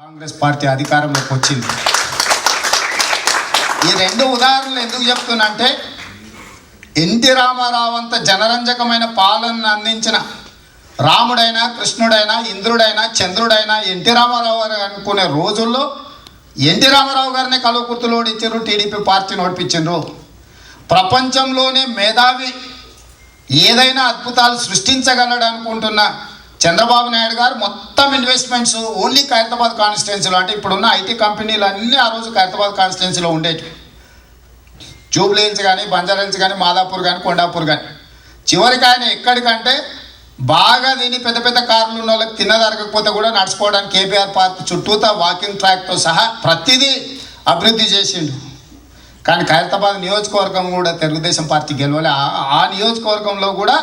Congress party అధికారంలోకి వచ్చింది. ఈ రెండు ఉదాహరణలు ఎందుకు చెప్తున్నంటే, ఎన్టీ రామారావు అంత జనరంజకమైన పాలనను అందించిన రాముడైనా, కృష్ణుడైనా, ఇంద్రుడైనా, చంద్రుడైనా ఎన్టీ రామారావు గారు అనుకునే రోజుల్లో ఎన్టీ రామారావు గారిని కలుగుర్తులు ఓడించారు, టీడీపీ పార్టీని ఓడిపించారు. ప్రపంచంలోనే మేధావి, ఏదైనా అద్భుతాలు సృష్టించగలడు అనుకుంటున్న చంద్రబాబు నాయుడు గారు మొత్తం ఇన్వెస్ట్మెంట్స్ ఓన్లీ ఖైరతాబాద్ కాన్స్టిట్యున్సీలో, అంటే ఇప్పుడున్న ఐటీ కంపెనీలు అన్నీ ఆ రోజు ఖైరతాబాద్ కాన్స్టిట్యున్సీలో ఉండేవి. జూబ్లీ హిల్స్ కానీ, బంజారా హిల్స్ కానీ, మాదాపూర్ కానీ, కొండాపూర్ కానీ. చివరికి ఆయన ఎక్కడికంటే బాగా దీని పెద్ద పెద్ద కార్లు ఉన్న వాళ్ళకి తిన్నదరగకపోతే కూడా నడుచుకోవడానికి కేబీఆర్ పార్క్ చుట్టూతా వాకింగ్ ట్రాక్తో సహా ప్రతిదీ అభివృద్ధి చేసిండు. కానీ ఖైరతాబాద్ నియోజకవర్గం కూడా తెలుగుదేశం పార్టీ గెలవలే. ఆ నియోజకవర్గంలో కూడా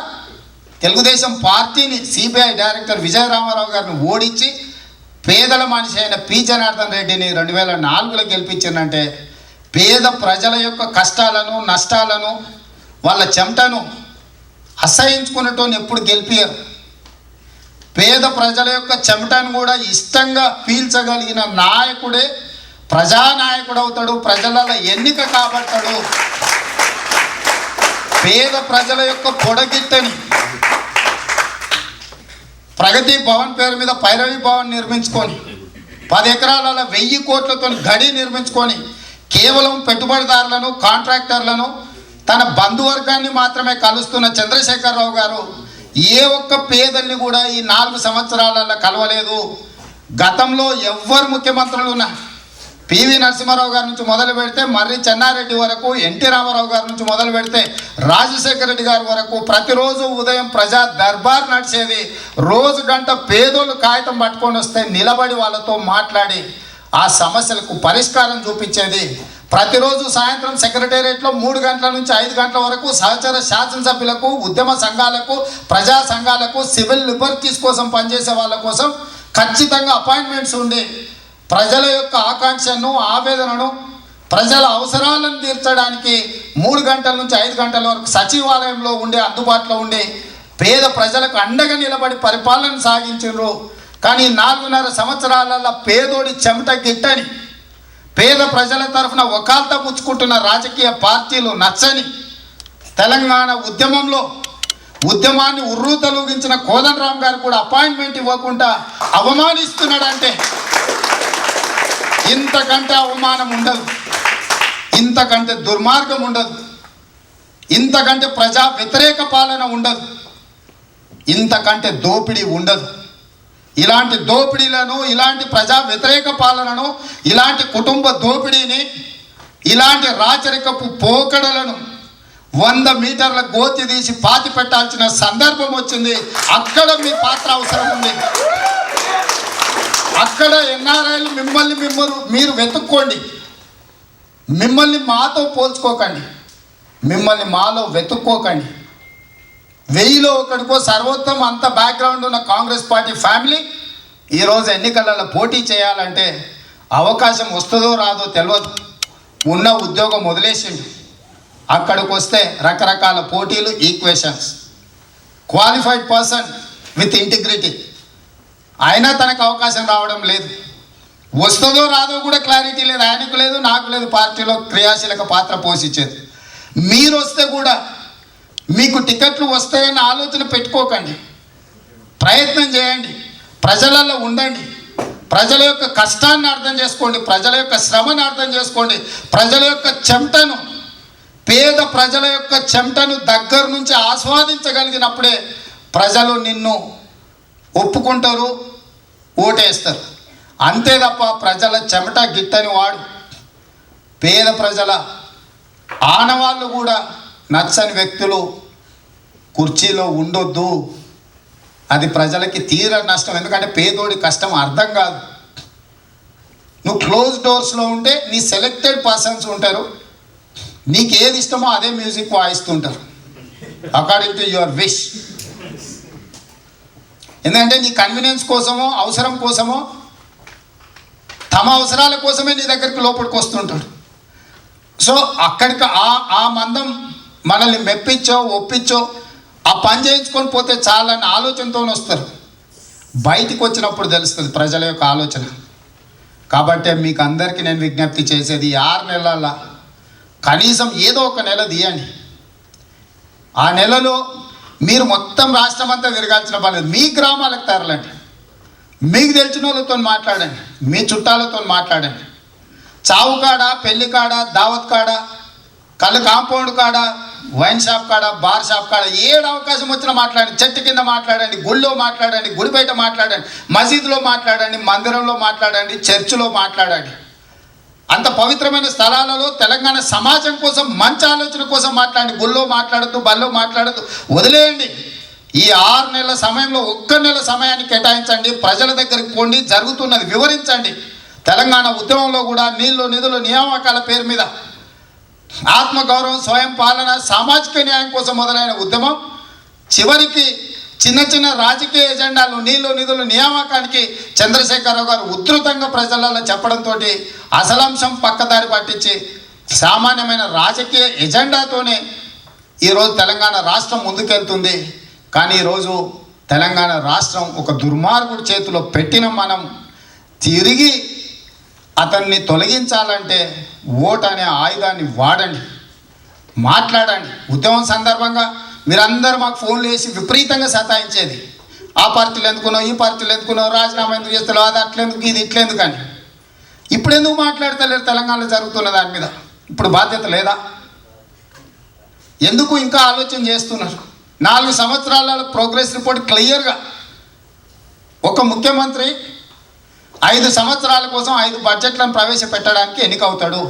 తెలుగుదేశం పార్టీని సిబిఐ డైరెక్టర్ విజయ రామారావు గారిని ఓడించి పేదల మనిషి అయిన పి జనార్దన్ రెడ్డిని 2004లో గెలిపించిందంటే పేద ప్రజల యొక్క కష్టాలను, నష్టాలను, వాళ్ళ చెమటను అసహించుకున్నట్టు ఎప్పుడు గెలిపారు. పేద ప్రజల యొక్క చెమటను కూడా ఇష్టంగా పీల్చగలిగిన నాయకుడే ప్రజానాయకుడు అవుతాడు, ప్రజల ఎన్నిక కాబడతాడు. పేద ప్రజల యొక్క పొడగిట్టని ప్రగతి భవన్ పేరు మీద పైరవి భవన్ నిర్మించుకొని 10 ఎకరాల 1000 కోట్లతో గడి నిర్మించుకొని కేవలం పెట్టుబడిదారులను, కాంట్రాక్టర్లను, తన బంధువర్గాన్ని మాత్రమే కలుస్తున్న చంద్రశేఖరరావు గారు ఏ ఒక్క పేదల్ని కూడా ఈ 4 సంవత్సరాలలో కలవలేదు. గతంలో ఎవ్వరు ముఖ్యమంత్రులు ఉన్నా పివి నరసింహారావు గారి నుంచి మొదలు పెడితే మర్రి చెన్నారెడ్డి వరకు, ఎన్టీ రామారావు గారి నుంచి మొదలు పెడితే రాజశేఖర రెడ్డి గారి వరకు ప్రతిరోజు ఉదయం ప్రజా దర్బార్ నడిచేది. రోజు గంట పేదోళ్ళు కాగితం పట్టుకొని వస్తే నిలబడి వాళ్ళతో మాట్లాడి ఆ సమస్యలకు పరిష్కారం చూపించేది. ప్రతిరోజు సాయంత్రం సెక్రటేరియట్లో 3 గంటల నుంచి 5 గంటల వరకు సహచర శాసనసభ్యులకు, ఉద్యమ సంఘాలకు, ప్రజా సంఘాలకు, సివిల్ లిబర్టీస్ కోసం పనిచేసే వాళ్ళ కోసం ఖచ్చితంగా అపాయింట్మెంట్స్ ఉండి ప్రజల యొక్క ఆకాంక్షను, ఆవేదనను, ప్రజల అవసరాలను తీర్చడానికి 3 గంటల నుంచి 5 గంటల వరకు సచివాలయంలో ఉండి అందుబాటులో ఉండి పేద ప్రజలకు అండగా నిలబడి పరిపాలన సాగించారు. కానీ 4.5 సంవత్సరాల పేదోడి చెమట గిట్టని, పేద ప్రజల తరఫున వకాల్తా పుచ్చుకుంటున్న రాజకీయ పార్టీలు నచ్చని, తెలంగాణ ఉద్యమాన్ని ఉర్రూతలూగించిన కోదండరామ్ గారు కూడా అపాయింట్మెంట్ ఇవ్వకుండా అవమానిస్తున్నాడంటే ఇంతకంటే అవమానం ఉండదు, ఇంతకంటే దుర్మార్గం ఉండదు, ఇంతకంటే ప్రజా వ్యతిరేక పాలన ఉండదు, ఇంతకంటే దోపిడీ ఉండదు. ఇలాంటి దోపిడీలను, ఇలాంటి ప్రజా వ్యతిరేక పాలనను, ఇలాంటి కుటుంబ దోపిడీని, ఇలాంటి రాచరికపు పోకడలను 100 మీటర్ల గోతి తీసి పాతి పెట్టాల్సిన సందర్భం వచ్చింది. అక్కడ మీ పాత్ర అవసరం ఉంది. అక్కడ ఎన్ఆర్ఐలు మీరు వెతుక్కోండి. మిమ్మల్ని మాతో పోల్చుకోకండి, మిమ్మల్ని మాలో వెతుక్కోకండి. 1000లో ఒకడికో సర్వోత్తమ అంత బ్యాక్గ్రౌండ్ ఉన్న కాంగ్రెస్ పార్టీ ఫ్యామిలీ ఈరోజు ఎన్నికలలో పోటీ చేయాలంటే అవకాశం వస్తుందో రాదో తెలియదు. ఉన్న ఉద్యోగం వదిలేసిండు. అక్కడికి వస్తే రకరకాల పోటీలు, equations. Qualified person with integrity, అయినా తనకు అవకాశం రావడం లేదు. వస్తుందో రాదో కూడా క్లారిటీ లేదు, ఆయనకు లేదు, నాకు లేదు. పార్టీలో క్రియాశీలక పాత్ర పోషించేది. మీరు వస్తే కూడా మీకు టికెట్లు వస్తాయన్న ఆలోచన పెట్టుకోకండి. ప్రయత్నం చేయండి, ప్రజలలో ఉండండి, ప్రజల యొక్క కష్టాన్ని అర్థం చేసుకోండి, ప్రజల యొక్క శ్రమను అర్థం చేసుకోండి, ప్రజల యొక్క చెమటను, పేద ప్రజల యొక్క చెమటను దగ్గర నుంచి ఆస్వాదించగలిగినప్పుడే ప్రజలు నిన్ను ఒప్పుకుంటారు, ఓటేస్తారు. అంతే తప్ప ప్రజల చెమట గిట్టని వాడు, పేద ప్రజల ఆనవాళ్ళు కూడా నచ్చని వ్యక్తులు కుర్చీలో ఉండొద్దు. అది ప్రజలకి తీర నష్టం. ఎందుకంటే పేదోడి కష్టం అర్థం కాదు. నువ్వు క్లోజ్ డోర్స్లో ఉంటే నీ సెలెక్టెడ్ పర్సన్స్ ఉంటారు, నీకు ఏది ఇష్టమో అదే మ్యూజిక్ వాయిస్తుంటారు అకార్డింగ్ టు యువర్ విష్. ఎందుకంటే నీ కన్వీనియన్స్ కోసమో, అవసరం కోసమో, తమ అవసరాల కోసమే నీ దగ్గరికి లోపలికి వస్తుంటాడు. సో అక్కడికి ఆ మందం మనల్ని మెప్పించో, ఒప్పించో, ఆ పని చేయించుకొని పోతే చాలని ఆలోచనతో వస్తారు. బయటికి వచ్చినప్పుడు తెలుస్తుంది ప్రజల యొక్క ఆలోచన. కాబట్టి మీకు అందరికీ నేను విజ్ఞప్తి చేసేది 6 నెలల కనీసం ఏదో ఒక నెల తీయండి. ఆ నెలలో మీరు మొత్తం రాష్ట్రం అంతా తిరగాల్సిన పని లేదు. మీ గ్రామాలకు తరలండి, మీకు తెలిసిన వాళ్ళతో మాట్లాడండి, మీ చుట్టాలతో మాట్లాడండి. చావు కాడ, పెళ్లి కాడ, దావత్ కాడ, కళ్ళు కాంపౌండ్ కాడ, వైన్ షాప్ కాడ, బార్ షాప్ కాడ, ఏడు అవకాశం వచ్చినా మాట్లాడండి. చెట్టు కింద మాట్లాడండి, గుళ్ళో మాట్లాడండి, గుడి బయట మాట్లాడండి, మసీదులో మాట్లాడండి, మందిరంలో మాట్లాడండి, చర్చిలో మాట్లాడండి. అంత పవిత్రమైన స్థలాలలో తెలంగాణ సమాజం కోసం మంచి ఆలోచన కోసం మాట్లాడండి. గుళ్ళో మాట్లాడద్దు, బల్లో మాట్లాడద్దు, వదిలేయండి. ఈ 6 నెలల సమయంలో 1 నెల సమయాన్ని కేటాయించండి. ప్రజల దగ్గరికి పోండి, జరుగుతున్నది వివరించండి. తెలంగాణ ఉద్యమంలో కూడా నీళ్లు, నిధులు, నియామకాల పేరు మీద ఆత్మగౌరవం, స్వయం పాలన, సామాజిక న్యాయం కోసం మొదలైన ఉద్యమం చివరికి చిన్న చిన్న రాజకీయ ఎజెండాలు, నీళ్లు, నిధులు, నియామకానికి చంద్రశేఖరరావు గారు ఉధృతంగా ప్రజలలో చెప్పడంతో అసలంశం పక్కదారి పట్టించి సామాన్యమైన రాజకీయ ఎజెండాతోనే ఈరోజు తెలంగాణ రాష్ట్రం ముందుకెళ్తుంది. కానీ ఈరోజు తెలంగాణ రాష్ట్రం ఒక దుర్మార్గుడి చేతిలో పెట్టిన మనం తిరిగి అతన్ని తొలగించాలంటే ఓటు అనే ఆయుధాన్ని వాడండి, మాట్లాడండి. ఉద్యమం సందర్భంగా మీరందరూ మాకు ఫోన్లు వేసి విపరీతంగా సతాయించేది. ఆ పార్టీలు ఎందుకున్నావు, ఈ పార్టీలు ఎందుకున్నావు, రాజీనామా ఎందుకు చేస్తున్నావు, అది అట్లెందుకు, ఇది ఇట్లెందుకు అని. ఇప్పుడు ఎందుకు మాట్లాడతలేరు? తెలంగాణలో జరుగుతున్న దాని మీద ఇప్పుడు బాధ్యత లేదా? ఎందుకు ఇంకా ఆలోచన చేస్తున్నారు? 4 సంవత్సరాల ప్రోగ్రెస్ రిపోర్ట్ క్లియర్గా ఒక ముఖ్యమంత్రి 5 సంవత్సరాల కోసం 5 బడ్జెట్లను ప్రవేశపెట్టడానికి ఎన్నికవుతాడు.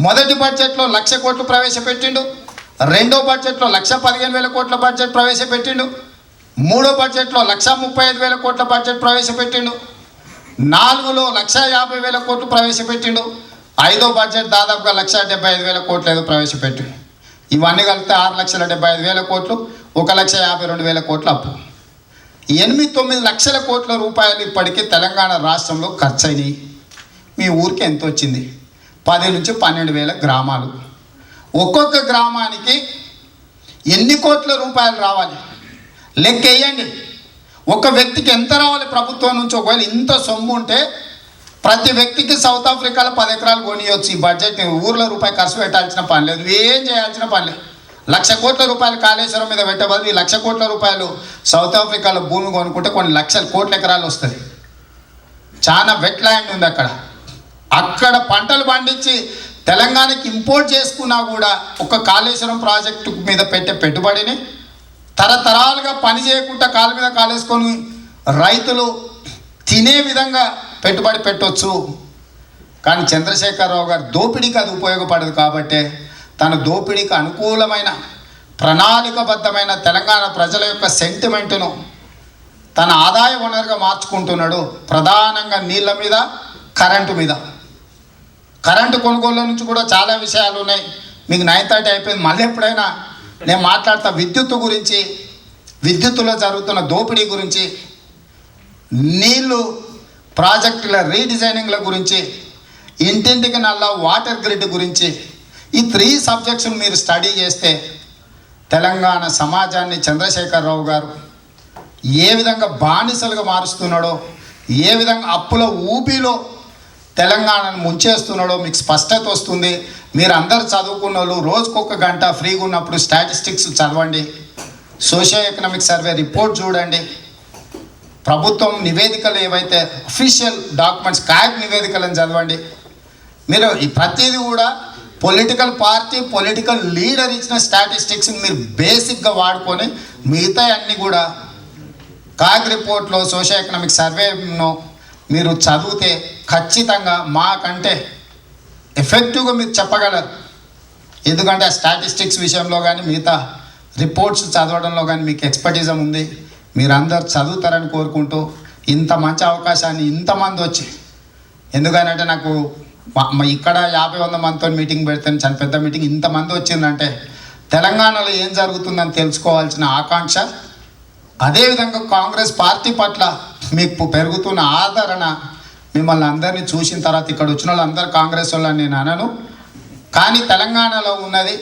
మొదటి బడ్జెట్లో 1,00,000 కోట్లు ప్రవేశపెట్టిండు, రెండో బడ్జెట్లో 1,15,000 కోట్ల బడ్జెట్ ప్రవేశపెట్టిండు, మూడో బడ్జెట్లో 1,35,000 కోట్ల బడ్జెట్ ప్రవేశపెట్టిండు, 4లో 1,50,000 కోట్లు ప్రవేశపెట్టిండు, 5వ బడ్జెట్ దాదాపుగా 1,75,000 కోట్లు ఏదో ప్రవేశపెట్టిండు. ఇవన్నీ కలిపితే 6,75,000 కోట్లు, 1,52,000 కోట్ల అప్పు. 8-9 లక్షల కోట్ల రూపాయలు ఇప్పటికీ తెలంగాణ రాష్ట్రంలో ఖర్చు అయినాయి. మీ ఊరికి ఎంత వచ్చింది? 10 నుంచి 12,000 గ్రామాలు. ఒక్కొక్క గ్రామానికి ఎన్ని కోట్ల రూపాయలు రావాలి లెక్క వేయండి. ఒక వ్యక్తికి ఎంత రావాలి ప్రభుత్వం నుంచి? ఒకవేళ ఇంత సొమ్ము ఉంటే ప్రతి వ్యక్తికి సౌత్ ఆఫ్రికాలో 10 ఎకరాలు కొనియొచ్చు. ఈ బడ్జెట్ ఊర్లో రూపాయి ఖర్చు పెట్టాల్సిన పని లేదు, ఏం చేయాల్సిన పని లేదు. 1,00,000 కోట్ల రూపాయలు కాళేశ్వరం మీద పెట్టే బదులు 1,00,000 కోట్ల రూపాయలు సౌత్ ఆఫ్రికాలో భూమి కొనుక్కుంటే కొన్ని లక్షల కోట్ల ఎకరాలు వస్తుంది. చాలా వెట్ ల్యాండ్ ఉంది అక్కడ. అక్కడ పంటలు పండించి తెలంగాణకి ఇంపోర్ట్ చేసుకున్నా కూడా ఒక కాళేశ్వరం ప్రాజెక్టు మీద పెట్టే పెట్టుబడిని తరతరాలుగా పని చేయకుండా కాలు మీద కాలేసుకొని రైతులు తినే విధంగా పెట్టుబడి పెట్టవచ్చు. కానీ చంద్రశేఖరరావు గారు దోపిడీకి అది ఉపయోగపడదు. కాబట్టే తన దోపిడీకి అనుకూలమైన ప్రణాళికబద్ధమైన తెలంగాణ ప్రజల యొక్క సెంటిమెంటును తన ఆదాయ వనరుగా మార్చుకుంటున్నాడు. ప్రధానంగా నీళ్ళ మీద, కరెంటు మీద. కరెంటు కొనుగోలు నుంచి కూడా చాలా విషయాలు ఉన్నాయి. మీకు 9:30 అయిపోయింది, మళ్ళీ ఎప్పుడైనా నేను మాట్లాడతా. విద్యుత్తు గురించి, విద్యుత్తులో జరుగుతున్న దోపిడీ గురించి, నీళ్ళు ప్రాజెక్టుల రీడిజైనింగ్ల గురించి, ఇంటింటికి నల్ల వాటర్ గ్రిడ్ గురించి, ఈ 3 సబ్జెక్ట్స్ను మీరు స్టడీ చేస్తే తెలంగాణ సమాజాన్ని చంద్రశేఖరరావు గారు ఏ విధంగా బానిసలుగా మారుస్తున్నాడో, ఏ విధంగా అప్పుల ఊపిలో తెలంగాణను ముంచేస్తున్నాడో మీకు స్పష్టత వస్తుంది. మీరు అందరు చదువుకున్న వాళ్ళు రోజుకొక గంట ఫ్రీగా ఉన్నప్పుడు స్టాటిస్టిక్స్ చదవండి, సోషియో ఎకనామిక్ సర్వే రిపోర్ట్ చూడండి, ప్రభుత్వం నివేదికలు ఏవైతే అఫీషియల్ డాక్యుమెంట్స్ క్యాగ్ నివేదికలను చదవండి. మీరు ఈ ప్రతిదీ కూడా పొలిటికల్ పార్టీ, పొలిటికల్ లీడర్ ఇచ్చిన స్టాటిస్టిక్స్ని మీరు బేసిక్గా వాడుకొని మిగతా అన్నీ కూడా కాగ్ రిపోర్ట్లో సోషియో ఎకనామిక్ సర్వేను మీరు చదివితే ఖచ్చితంగా మాకంటే ఎఫెక్టివ్గా మీరు చెప్పగలరు. ఎందుకంటే ఆ స్టాటిస్టిక్స్ విషయంలో కానీ మిగతా రిపోర్ట్స్ చదవడంలో కానీ మీకు ఎక్స్పర్టిజం ఉంది. మీరందరూ చదువుతారని కోరుకుంటూ ఇంత మంచి అవకాశాన్ని ఇంతమంది వచ్చి, ఎందుకనంటే నాకు ఇక్కడ 50-100 మందితో మీటింగ్ పెడితే చాలా పెద్ద మీటింగ్, ఇంతమంది వచ్చిందంటే తెలంగాణలో ఏం జరుగుతుందని తెలుసుకోవాల్సిన ఆకాంక్ష, అదేవిధంగా కాంగ్రెస్ పార్టీ పట్ల మీకు పెరుగుతున్న ఆదరణ, మిమ్మల్ని అందరినీ చూసిన తర్వాత ఇక్కడ వచ్చిన వాళ్ళందరూ కాంగ్రెస్ వాళ్ళని నేను అనను. కానీ తెలంగాణలో ఉన్నది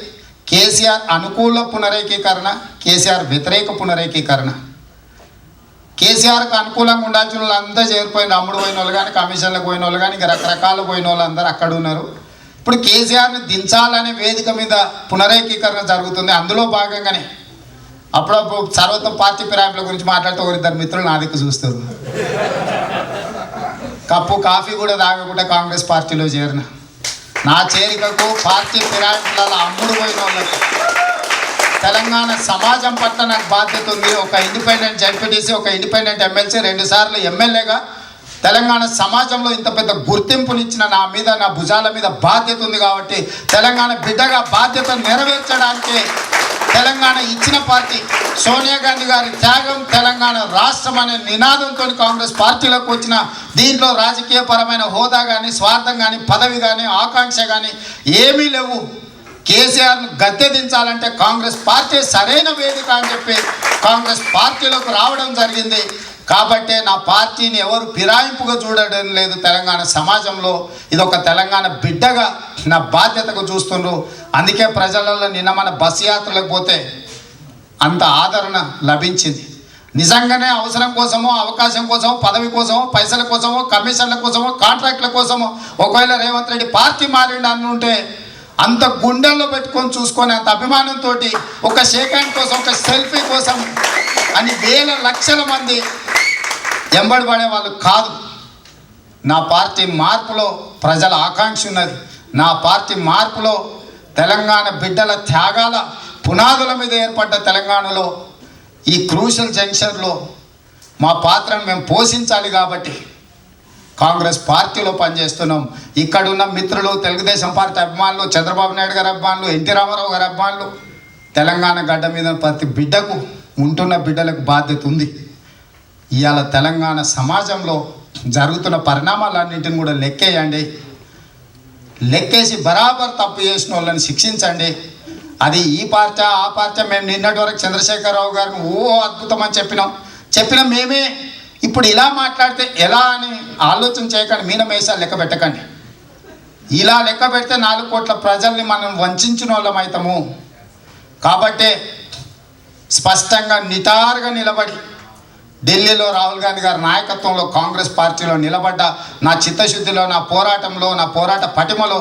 కేసీఆర్ అనుకూల పునరేకీకరణ, కేసీఆర్ వ్యతిరేక పునరేకీకరణ. కేసీఆర్కి అనుకూలంగా ఉండాల్సిన వాళ్ళు అంతా చేరిపోయిన అమ్ముడు పోయిన వాళ్ళు కానీ కమిషన్లకు పోయిన వాళ్ళు కానీ ఇంకా రకరకాలు పోయిన వాళ్ళు అందరూ అక్కడ ఉన్నారు. ఇప్పుడు కేసీఆర్ని దించాలనే వేదిక మీద పునరేకీకరణ జరుగుతుంది. అందులో భాగంగానే అప్పుడప్పుడు సర్వత్వం పార్టీ ఫిరాయింపుల గురించి మాట్లాడుతూ ఒకరిద్దరు మిత్రులు నా దిక్కు చూస్తారు. కప్పు కాఫీ కూడా తాగకుండా కాంగ్రెస్ పార్టీలో చేరిన నా చేరికకు పార్టీ ఫిరాయింపులలో అమ్ముడు పోయిన వాళ్ళకు తెలంగాణ సమాజం పట్ల నాకు బాధ్యత ఉంది. ఒక ఇండిపెండెంట్ జడ్పీటీసీ, ఒక ఇండిపెండెంట్ ఎమ్మెల్సీ, 2 సార్లు ఎమ్మెల్యేగా తెలంగాణ సమాజంలో ఇంత పెద్ద గుర్తింపునిచ్చిన నా మీద, నా భుజాల మీద బాధ్యత ఉంది. కాబట్టి తెలంగాణ బిడ్డగా బాధ్యత నెరవేర్చడానికి తెలంగాణ ఇచ్చిన పార్టీ సోనియా గాంధీ గారి త్యాగం, తెలంగాణ రాష్ట్రం అనే నినాదంతో కాంగ్రెస్ పార్టీలోకి వచ్చిన. దీంట్లో రాజకీయపరమైన హోదా కానీ, స్వార్థం కానీ, పదవి కానీ, ఆకాంక్ష కానీ ఏమీ లేవు. కేసీఆర్ను గద్దె దించాలంటే కాంగ్రెస్ పార్టీ సరైన వేదిక అని చెప్పి కాంగ్రెస్ పార్టీలోకి రావడం జరిగింది. కాబట్టే నా పార్టీని ఎవరు ఫిరాయింపుగా చూడడం లేదు. తెలంగాణ సమాజంలో ఇదొక తెలంగాణ బిడ్డగా నా బాధ్యతకు చూస్తున్నారు. అందుకే ప్రజలలో నిన్న మన బస్సు యాత్రలకు పోతే అంత ఆదరణ లభించింది. నిజంగానే అవసరం కోసమో, అవకాశం కోసమో, పదవి కోసమో, పైసల కోసమో, కమిషన్ల కోసమో, కాంట్రాక్ట్ల కోసమో ఒకవేళ రేవంత్ రెడ్డి పార్టీ మారిండు అనుంటే అంత గుండెల్లో పెట్టుకొని చూసుకొని అంత అభిమానంతో ఒక షేక్ హ్యాండ్ కోసం, ఒక సెల్ఫీ కోసం అని వేల లక్షల మంది ఎంబడి పడే వాళ్ళు కాదు. నా పార్టీ మార్పులో ప్రజల ఆకాంక్ష ఉన్నది. నా పార్టీ మార్పులో తెలంగాణ బిడ్డల త్యాగాల పునాదుల మీద ఏర్పడ్డ తెలంగాణలో ఈ క్రూషల్ జంక్షన్లో మా పాత్రను మేము పోషించాలి. కాబట్టి కాంగ్రెస్ పార్టీలో పనిచేస్తున్నాం. ఇక్కడున్న మిత్రులు, తెలుగుదేశం పార్టీ అభిమానులు, చంద్రబాబు నాయుడు గారి అభిమానులు, ఎన్టీ రామారావు గారి అభిమానులు, తెలంగాణ గడ్డ మీద ప్రతి బిడ్డకు, ఉంటున్న బిడ్డలకు బాధ్యత ఉంది. ఇవాళ తెలంగాణ సమాజంలో జరుగుతున్న పరిణామాలన్నింటిని కూడా లెక్కేయండి. లెక్కేసి బరాబర్ తప్పు చేసిన వాళ్ళని శిక్షించండి. అది ఈ పార్టీ ఆ పార్టీ. మేము నిన్నటి వరకు చంద్రశేఖరరావు గారిని అద్భుతం అని చెప్పిన మేమే ఇప్పుడు ఇలా మాట్లాడితే ఎలా అని ఆలోచన చేయకండి. మీనమేషాలు లెక్క పెట్టకండి. ఇలా లెక్క పెడితే 4 కోట్ల ప్రజల్ని మనం వంచిన వాళ్ళం అవుతాము. కాబట్టే స్పష్టంగా నిటారుగా నిలబడి ఢిల్లీలో రాహుల్ గాంధీ గారి నాయకత్వంలో కాంగ్రెస్ పార్టీలో నిలబడ్డ నా చిత్తశుద్ధిలో, నా పోరాటంలో, నా పోరాట పటిమలో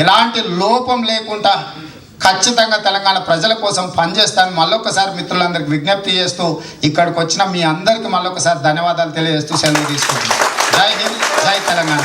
ఎలాంటి లోపం లేకుండా ఖచ్చితంగా తెలంగాణ ప్రజల కోసం పనిచేస్తాను. మళ్ళొకసారి మిత్రులందరికీ విజ్ఞప్తి చేస్తూ ఇక్కడికి వచ్చిన మీ అందరికీ మళ్ళొకసారి ధన్యవాదాలు తెలియజేస్తూ సెలవు తీసుకుంటాను. జై హింద్, జై తెలంగాణ.